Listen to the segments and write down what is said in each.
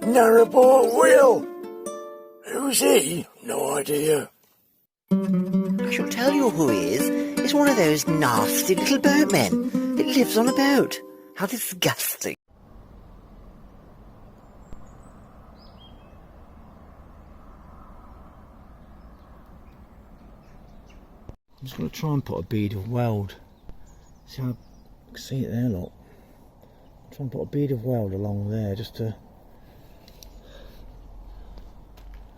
Narrowboat Will. Who's he? No idea. I shall tell you who he is. It's one of those nasty little boatmen. It lives on a boat. How disgusting. I'm just going to try and put a bead of weld. See how you can see it there, look. Try and put a bead of weld along there just to.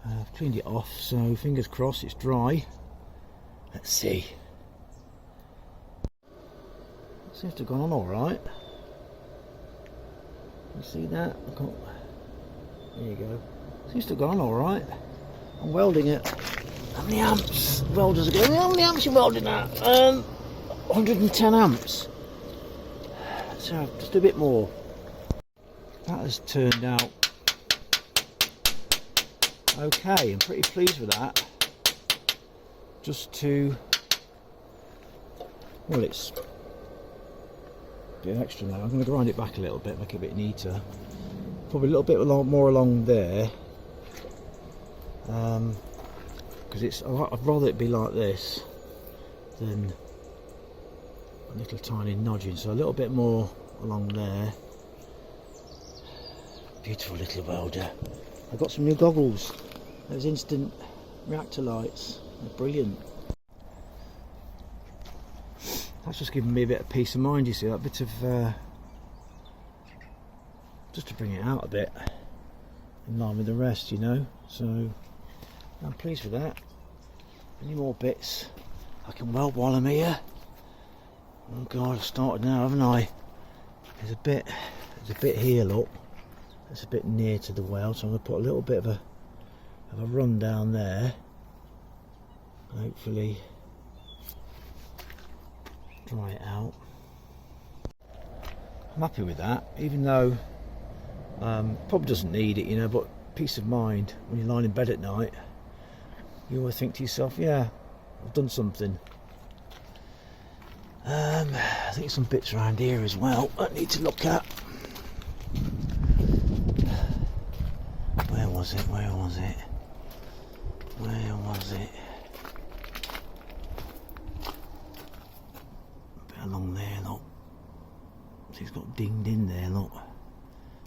I've cleaned it off, so fingers crossed it's dry. Let's see. Seems to have gone on alright. You see that? There you go. Seems to have gone on alright. I'm welding it. How many amps? Welders are going, how many amps you welding at? 110 amps. So just a bit more. That has turned out okay. I'm pretty pleased with that. Just to, well, it's a bit extra now. I'm going to grind it back a little bit, make it a bit neater. Probably a little bit more along there. Because I'd rather it be like this than a little tiny nudging, so a little bit more along there. Beautiful little welder. I got some new goggles, those instant reactor lights. They're brilliant. That's just giving me a bit of peace of mind, you see, that bit of just to bring it out a bit in line with the rest, you know. So I'm pleased with that. Any more bits I can weld while I'm here? Oh god, I've started now, haven't I? There's a bit here, look. That's a bit near to the weld, so I'm going to put a little bit of a run down there. Hopefully dry it out. I'm happy with that, even though probably doesn't need it, you know, but peace of mind when you're lying in bed at night. You always think to yourself, yeah, I've done something. I think some bits around here as well I need to look at. Where was it? A bit along there, look. See, it's got dinged in there, look.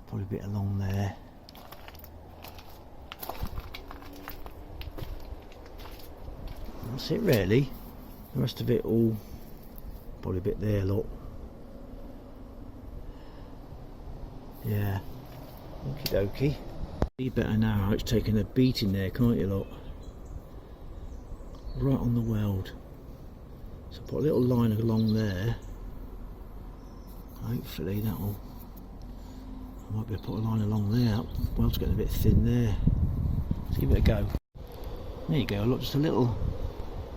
Probably a bit along there. That's it really. The rest of it all probably a bit there, look. Yeah. Okie dokie. See better now, it's taking a beating there, can't you, look? Right on the weld. So put a little line along there. Hopefully that'll, I might be able to put a line along there. That weld's getting a bit thin there. Let's give it a go. There you go, look, just a little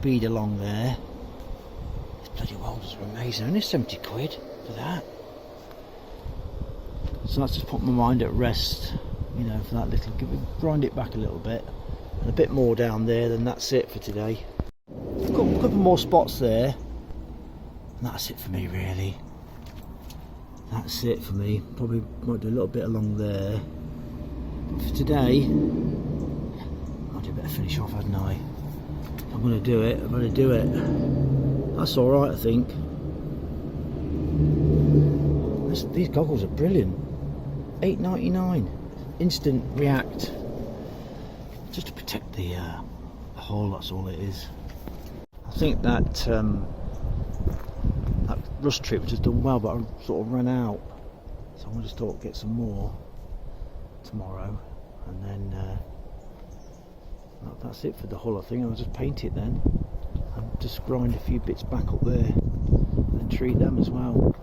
bead along there. These bloody welders are amazing, only 70 quid for that. So that's just put my mind at rest, you know, for that little, grind it back a little bit, and a bit more down there, then that's it for today. Got a couple more spots there, and that's it for me really. That's it for me. Probably might do a little bit along there. But for today, I'd better finish off, hadn't I? If I'm going to do it, I'm going to do it. That's alright, I think. These goggles are brilliant. $8.99. Instant react. Just to protect the hull, that's all it is. I think that that rust treatment has done well, but I sort of ran out. So I'm going to just get some more tomorrow, and then that's it for the hull. I think I'll just paint it then, and just grind a few bits back up there, and treat them as well.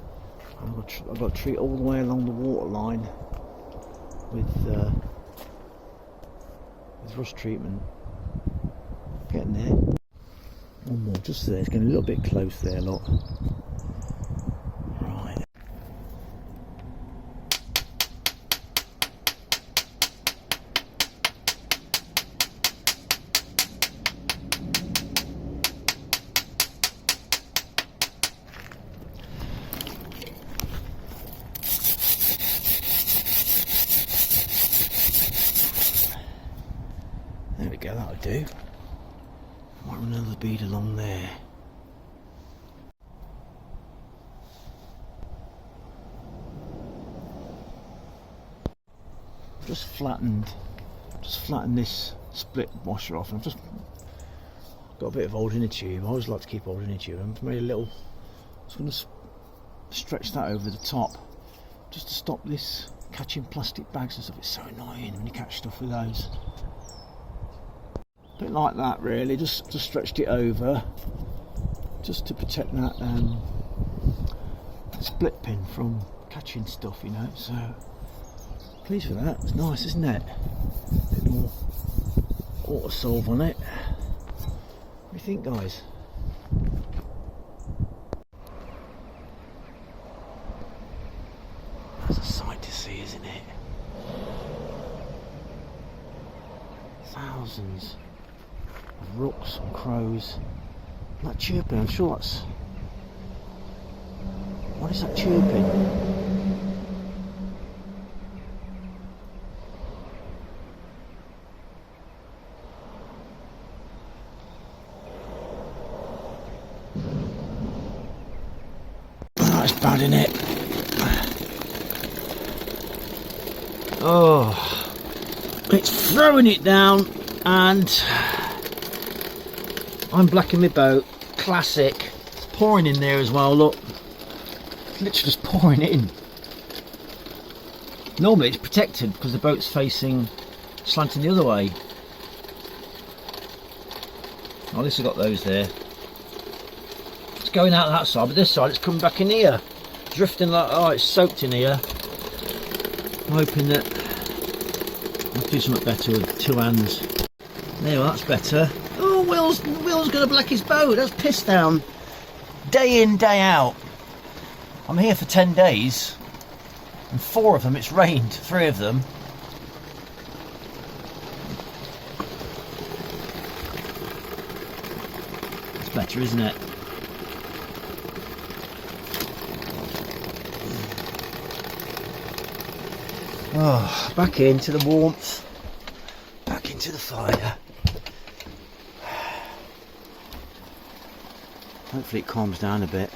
I've got to treat all the way along the water line with rust treatment. Getting there. One more just there. It's getting a little bit close there, look. Right. There we go, that'll do. Might run another bead along there. Just flattened this split washer off, and I've just got a bit of old inner tube. I always like to keep old inner tube. I've made a little, I'm just going to stretch that over the top just to stop this catching plastic bags and stuff. It's so annoying when you catch stuff with those. A bit like that really, just stretched it over just to protect that split pin from catching stuff, you know. So pleased with that. It's nice, isn't it? A bit more auto solve on it. What do you think, guys? That's a sight to see, isn't it? Thousands of rooks and crows. That chirping, I'm sure that's... What is that chirping? That's bad, isn't it? Oh, it's throwing it down, and I'm blacking my boat. Classic. It's pouring in there as well. Look, it's literally just pouring it in. Normally it's protected because the boat's facing, slanting the other way. Oh, this has got those there. It's going out that side, but this side it's coming back in here, drifting like, oh, it's soaked in here. I'm hoping that I'll do something better with two hands. There you are, that's better. Oh, Will's going to black his boat. That's pissed down day in, day out. I'm here for 10 days and 4 of them it's rained, 3 of them. It's better, isn't it? Oh, back into the warmth, back into the fire. Hopefully it calms down a bit.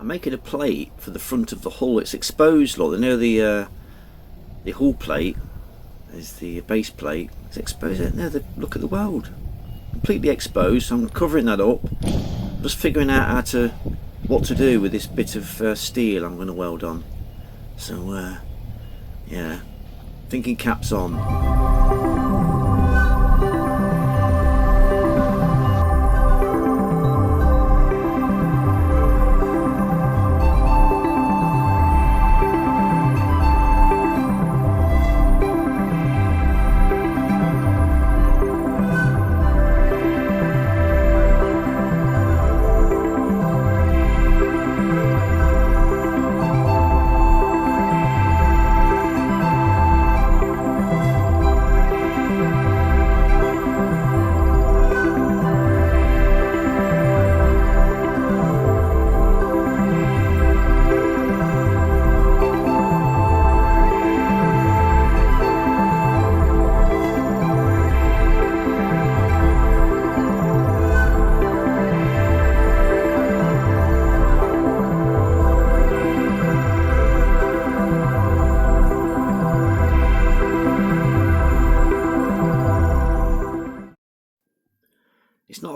Making a plate for the front of the hull. It's exposed, look. You know the hull plate is the base plate. It's exposed. Now look at the weld, completely exposed. So I'm covering that up. Just figuring out what to do with this bit of steel I'm going to weld on. So yeah, thinking caps on.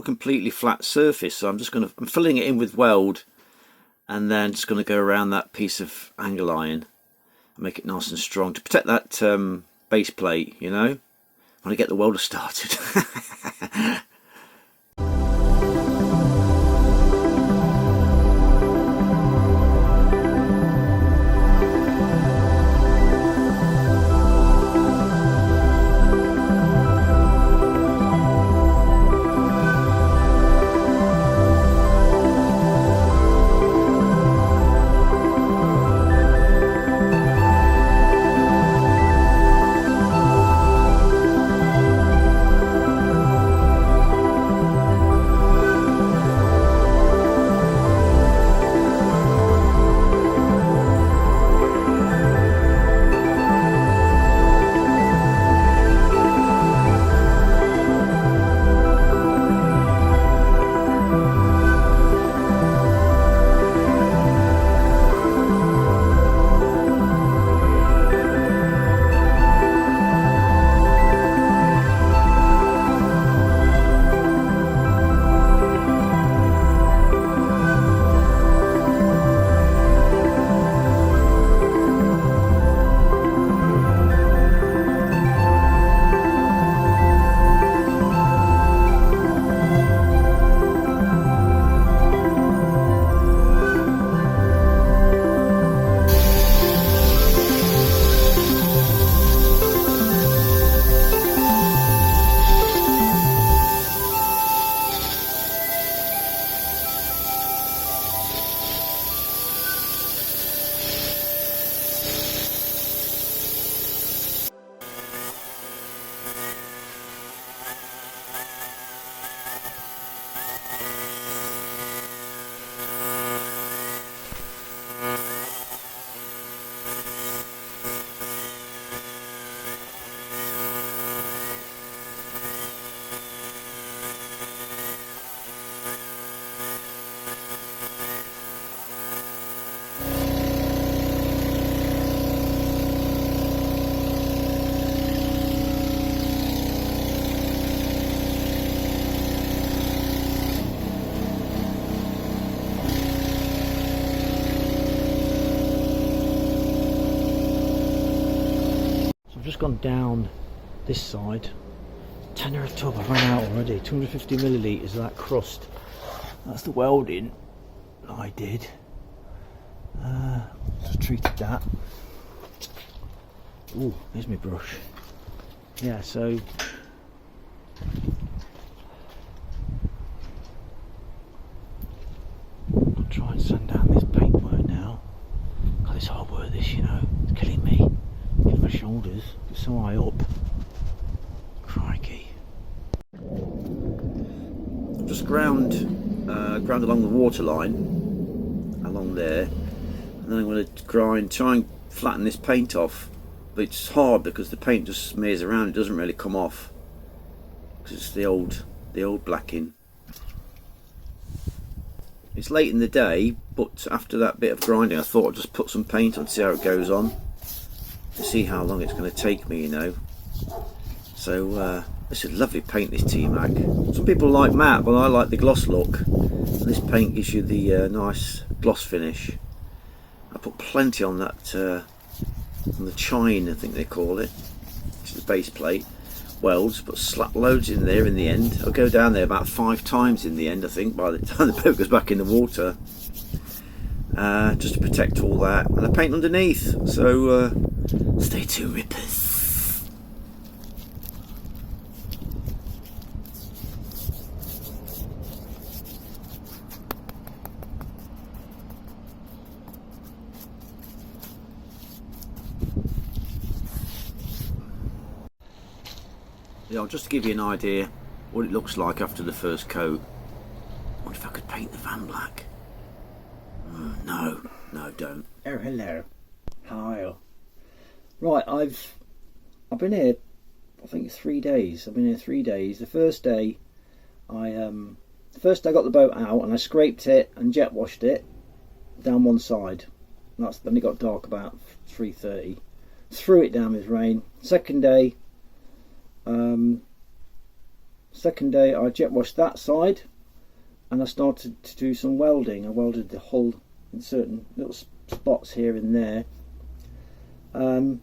a completely flat surface, so I'm filling it in with weld, and then just going to go around that piece of angle iron and make it nice and strong to protect that base plate, you know, when I get the welder started. Gone down this side. Tenner a tub, I've run out already. 250 millilitres of that crust. That's the welding that I did. Just treated that. Ooh, there's my brush. Yeah, so I'll try and sand down this paintwork now. God, it's hard work this, you know. It's killing me. Killing my shoulders. It's so high up. Crikey. I've just ground along the water line, along there, and then I'm going to try and flatten this paint off. But it's hard because the paint just smears around. It doesn't really come off because it's the old blacking. It's late in the day, but after that bit of grinding, I thought I'd just put some paint on to see how it goes on, to see how long it's going to take me, you know. So this is lovely paint, this T-Mac. Some people like matte, but I like the gloss look. And this paint gives you the nice gloss finish. I put plenty on that, on the chine, I think they call it, which is the base plate. Welds, but slap loads in there in the end. I'll go down there about 5 times in the end, I think, by the time the boat goes back in the water. Just to protect all that. And I paint underneath, so stay tuned, rippers. Yeah, just to give you an idea what it looks like after the first coat. I wonder if I could paint the van black. No, don't. Oh, hello. How are you? Right, I've been here, I think 3 days. I've been here 3 days. The first day I got the boat out and I scraped it and jet washed it down one side. Then it got dark about 3:30. Threw it down with rain. Second day, Second day I jet washed that side, and I started to do some welding. I welded the hull in certain little spots here and there, and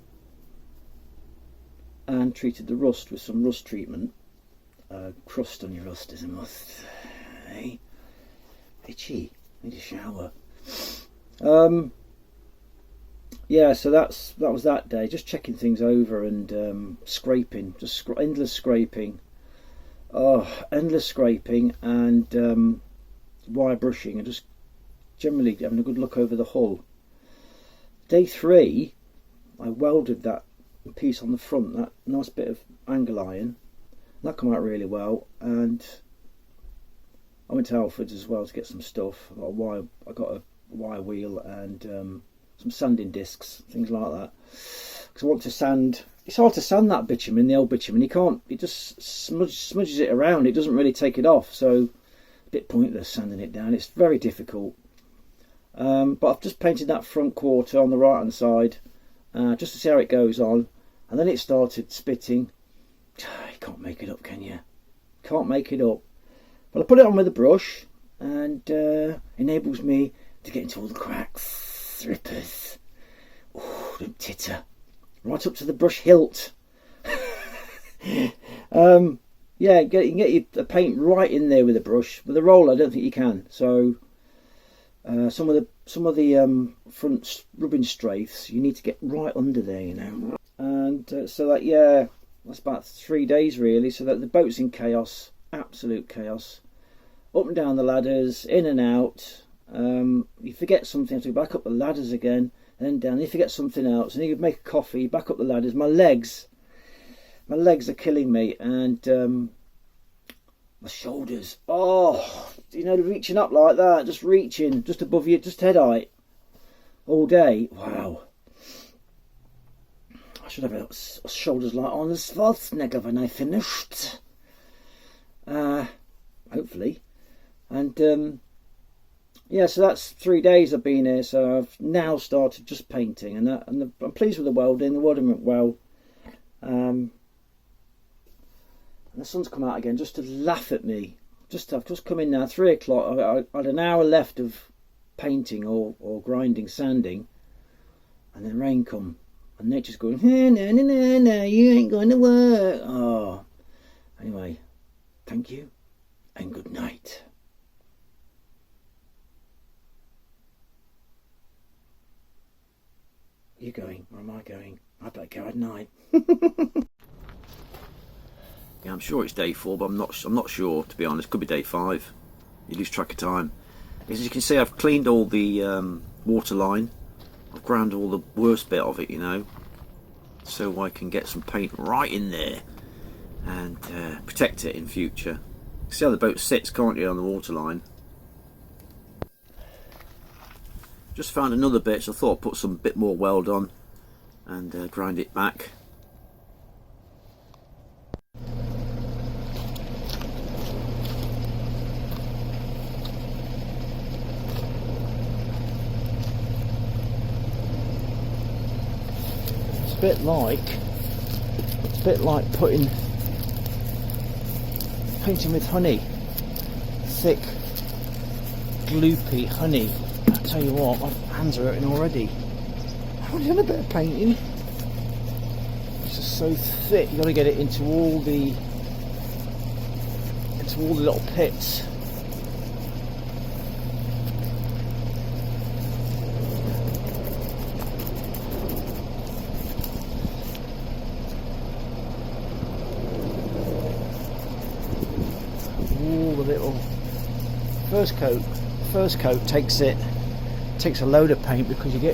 treated the rust with some rust treatment. Crust on your rust is a must. Hey, itchy, need a shower. Yeah, so that was that day. Just checking things over and scraping, just endless scraping. Oh, endless scraping and wire brushing, and just generally having a good look over the hull. Day 3, I welded that piece on the front, that nice bit of angle iron. That came out really well, and I went to Alfred's as well to get some stuff. I got a wire wheel and some sanding discs, things like that. Because I want to sand. It's hard to sand that bitumen, the old bitumen. You can't. It just smudges it around. It doesn't really take it off. So a bit pointless sanding it down. It's very difficult. But I've just painted that front quarter on the right hand side, just to see how it goes on. And then it started spitting. You can't make it up, can you? Can't make it up. But I put it on with a brush, and enables me to get into all the cracks, rippers. Oh, don't titter. Right up to the brush hilt. Yeah, you can get the paint right in there with a brush. With a roller, I don't think you can. So some of the front rubbing strafes, you need to get right under there, you know. And so that, yeah, that's about 3 days really. So that the boat's in chaos, absolute chaos. Up and down the ladders, in and out. You forget something, you have to go back up the ladders again, and then down. You forget something else, and you can make a coffee, back up the ladders. My legs are killing me, and my shoulders. Oh, you know, reaching up like that, just reaching, just above you, just head height, all day. Wow. I should have shoulders like Arnold Schwarzenegger when I finished. Hopefully. And yeah, so that's 3 days I've been here. So I've now started just painting, and I'm pleased with the welding. The welding went well. And the sun's come out again just to laugh at me. I've just come in now, 3 o'clock. I had an hour left of painting or grinding, sanding, and then rain come, and nature's going, no, you ain't going to work. Oh, anyway, thank you and good night. Are you going? Or am I going? I better go at night. Yeah, I'm sure it's day 4, but I'm not sure, to be honest. Could be day 5. You lose track of time. As you can see, I've cleaned all the water line. I've ground all the worst bit of it, you know, so I can get some paint right in there and protect it in future. See how the boat sits, can't you, on the water line? Just found another bit, so I thought I'd put some bit more weld on and grind it back. It's a bit like painting with honey, thick, gloopy honey. I tell you what, my hands are hurting already. I've done a bit of painting. It's just so thick. You've got to get it into all the little pits. All the little first coat takes a load of paint, because you're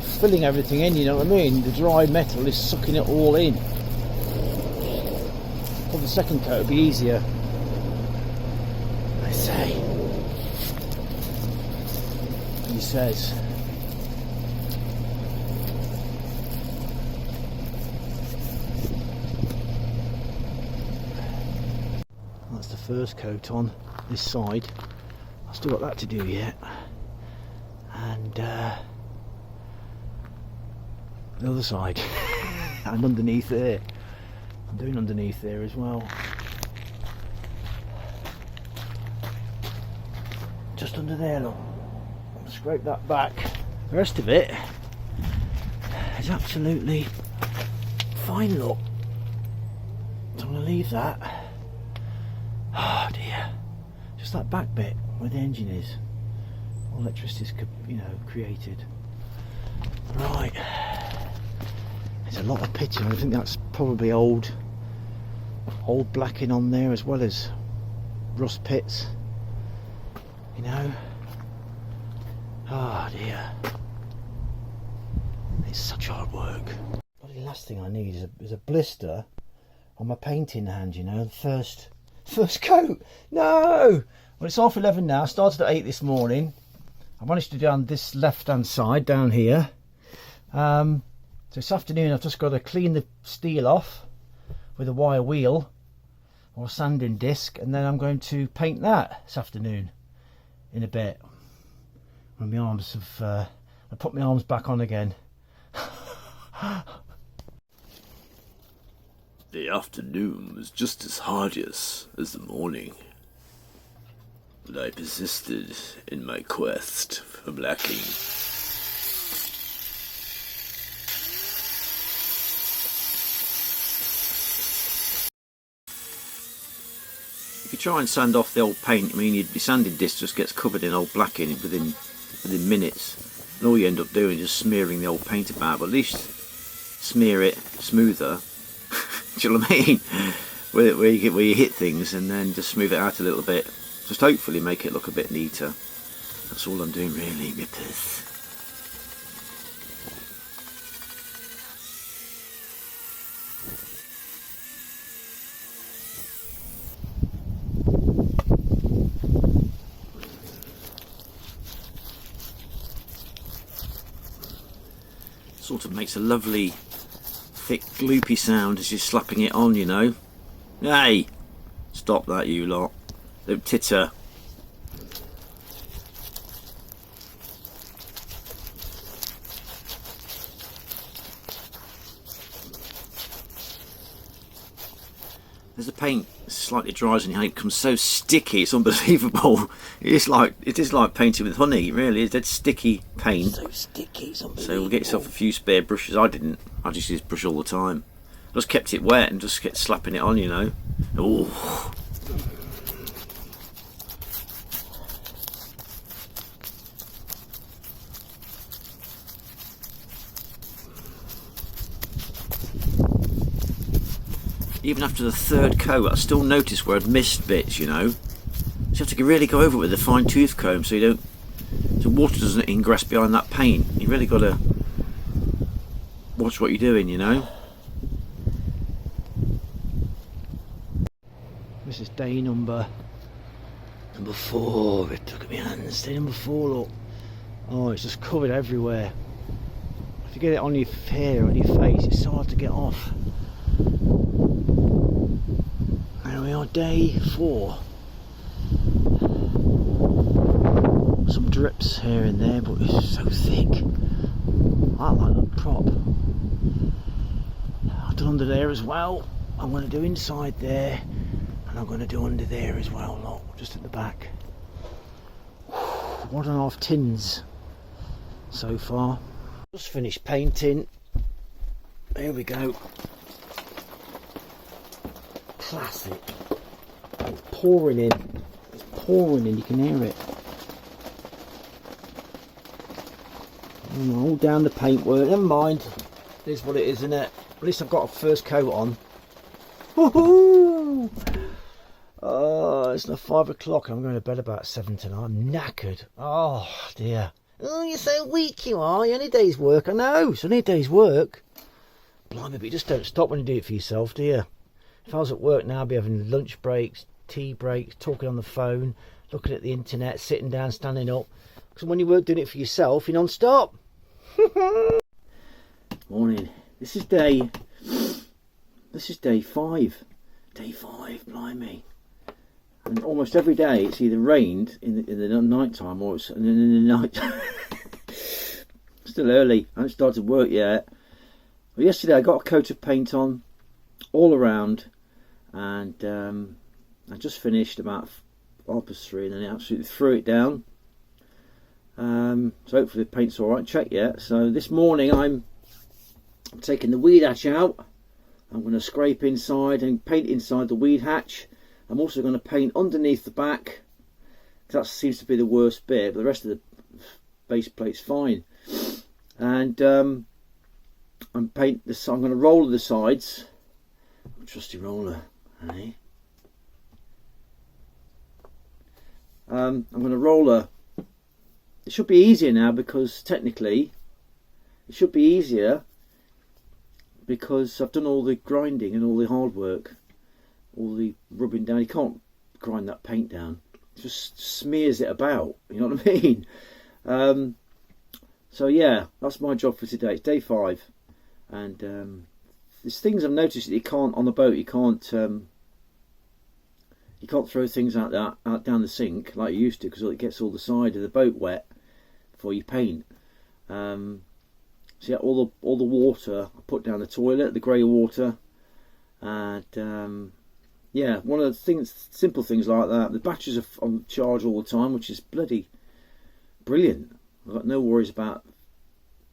filling everything in, you know what I mean? The dry metal is sucking it all in. For the second coat it'll be easier, I say. He says. That's the first coat on this side. I've still got that to do yet, and the other side and underneath there. I'm doing underneath there as well. just under there, look. I'll scrape that back. The rest of it is absolutely fine, look. So I'm going to leave that. Oh dear. Just that back bit where the engine is. All electricity is, you know, created. Right. There's a lot of pitting. I think that's probably old blacking on there, as well as rust pits. You know. Oh dear. It's such hard work. The last thing I need is a blister on my painting hand, you know, the first coat. No! Well, it's half 11 now. I started at 8 this morning. I managed to do on this left hand side down here. So this afternoon I've just got to clean the steel off with a wire wheel or a sanding disc, and then I'm going to paint that this afternoon in a bit. When my arms have I put my arms back on again. The afternoon was just as arduous as the morning, but I persisted in my quest for blacking. If you try and sand off the old paint, I mean, your sanding disc just gets covered in old blacking within minutes, and all you end up doing is just smearing the old paint about. But at least smear it smoother. Do you know what I mean? Where you hit things, and then just smooth it out a little bit. Just hopefully make it look a bit neater. That's all I'm doing really, rippers. Sort of makes a lovely thick gloopy sound as you're slapping it on, you know. Hey! Stop that, you lot. Don't titter. As the paint slightly dries on your hand, it becomes so sticky, it's unbelievable. It is like painting with honey, really. It's dead sticky paint. So sticky, it's unbelievable. So we'll get yourself a few spare brushes. I didn't. I just use brush all the time. I just kept it wet and just kept slapping it on, you know. Oh. Even after the third coat, I still noticed where I'd missed bits, you know. So you have to really go over it with a fine tooth comb so you don't, so water doesn't ingress behind that paint. You really got to watch what you're doing, you know. This is day number 4. It took me hands. Day number 4, look. Oh, it's just covered everywhere. If you get it on your hair, on your face, it's so hard to get off. There we are, day 4. Some drips here and there, but it's so thick. I like that prop. I've done under there as well. I'm going to do inside there, and I'm going to do under there as well, look, just at the back. 1.5 tins so far. Just finished painting. Here we go. Classic. It's pouring in. It's pouring in, you can hear it. All down the paintwork, never mind. It is what it is, isn't it? At least I've got a first coat on. Woohoo! Oh, it's now 5 o'clock. I'm going to bed about 7 tonight. I'm knackered. Oh dear. Oh, you're so weak you are. You only a day's work. I know, it's only a day's work. Blimey, but you just don't stop when you do it for yourself, do you? If I was at work now, I'd be having lunch breaks, tea breaks, talking on the phone, looking at the internet, sitting down, standing up. Because when you weren't doing it for yourself, you're non-stop. Morning. This is day 5. Day 5, blimey. And almost every day it's either rained in the night time or it's in the night. Still early. I haven't started work yet. Well, yesterday I got a coat of paint on all around, and I just finished about 3:30, and then I absolutely threw it down So hopefully the paint's all right. Check yet. So this morning I'm taking the weed hatch out. I'm going to scrape inside and paint inside the weed hatch. I'm also going to paint underneath the back. That seems to be the worst bit, but the rest of the base plate's fine. And I'm going to roller the sides. Trusty roller, eh? I'm going to roller. It should be easier now, because technically it should be easier because I've done all the grinding and all the hard work, all the rubbing down. You can't grind that paint down. It just smears it about, you know what I mean? So yeah, that's my job for today. It's day 5, and there's things I've noticed that you can't on the boat. You can't throw things out down the sink like you used to, because it gets all the side of the boat wet before you paint. So yeah, all the water I put down the toilet, the grey water, and yeah, one of the things, simple things like that. The batteries are on charge all the time, which is bloody brilliant. I've got no worries about,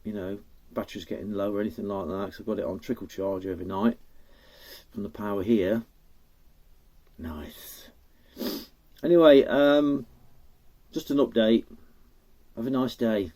you know, batteries getting low or anything like that, because I've got it on trickle charge overnight from the power here. Nice. Anyway, just an update. Have a nice day.